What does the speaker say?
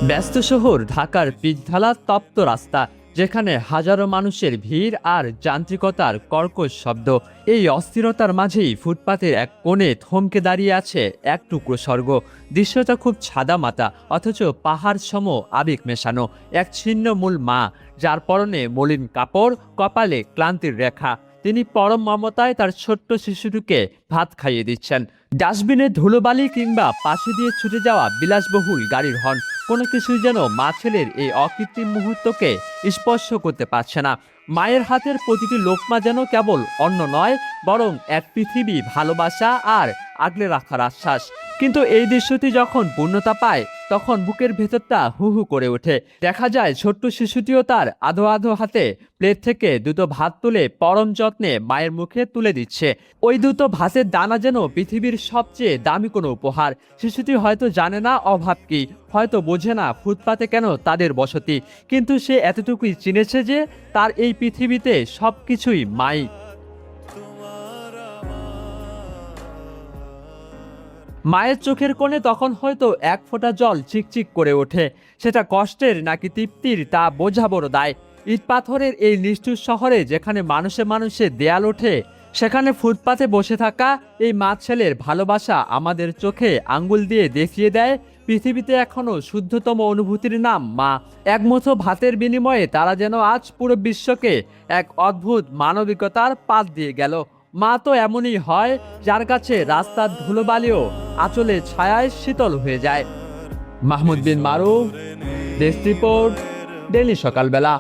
ব্যস্ত শহর ঢাকার পিচঢালা তপ্ত রাস্তা, যেখানে হাজারো মানুষের ভিড় আর যান্ত্রিকতার কর্কশ শব্দ। এই অস্থিরতার মাঝেই ফুটপাতের এক কোণে থমকে দাঁড়িয়ে আছে এক টুকরো স্বর্গ। দৃশ্যটা খুব সাদামাটা, অথচ পাহাড় সম আবেগ মেশানো। এক ছিন্নমূল মা, যার পরনে মলিন কাপড়, কপালে ক্লান্তির রেখা। তিনি পরম মমতায় তার ছোট্ট শিশুটিকে ভাত খাইয়ে দিচ্ছেন। ডাস্টবিনে ধুলোবালি কিংবা পাশে দিয়ে ছুটে যাওয়া বিলাসবহুল গাড়ির হর্ন, কোনো কিছুই যেন মা ছেলের এই অকৃত্রিম মুহূর্তকে স্পর্শ করতে পারছে না। মায়ের হাতের প্রতিটি লোকমা যেন কেবল অন্ন নয়, বরং এক পৃথিবী ভালোবাসা আর আগলে রাখার আশ্বাস। কিন্তু এই দৃশ্যটি যখন পূর্ণতা পায়, তখন বুকের ভেতরটা হু হু করে ওঠে। দেখা যায় ছোট্ট শিশুটিও তার আধো আধো হাতে প্লেট থেকে দুটো ভাত তুলে পরম যত্নে মায়ের মুখে তুলে দিচ্ছে। ওই দুটো ভাতের দানা যেন পৃথিবীর সবচেয়ে দামি কোনো উপহার। শিশুটি হয়তো জানে না অভাব কি, হয়তো বোঝে না ফুটপাতে কেন তাদের বসতি, কিন্তু সে এতটুকুই চিনেছে যে তার এই পৃথিবীতে সবকিছুই মাই। মায়ের চোখের কোণে তখন হয়তো এক ফোঁটা জল চিকচিক করে ওঠে। সেটা কষ্টের নাকি তৃপ্তির, তা বোঝা বড় দায়। ইট পাথরের এই নিষ্ঠুর শহরে যেখানে মানুষে মানুষে দেয়াল ওঠে, সেখানে ফুটপাতে বসে থাকা এই মা ছেলের ভালোবাসা আমাদের চোখে আঙ্গুল দিয়ে দেখিয়ে দেয় পৃথিবীতে এখনো শুদ্ধতম অনুভূতির নাম মা। এক মুঠো ভাতের বিনিময়ে তারা যেন আজ পুরো বিশ্বকে এক অদ্ভুত মানবিকতার পাত দিয়ে গেল। মা তো এমনই হয়, যার কাছে রাস্তার ধুলোবালিও আঁচলে ছায়ায় শীতল হয়ে যায়। মাহমুদ বিন মারুফ, ডেস্ক রিপোর্ট, ডেইলি সকালবেলা।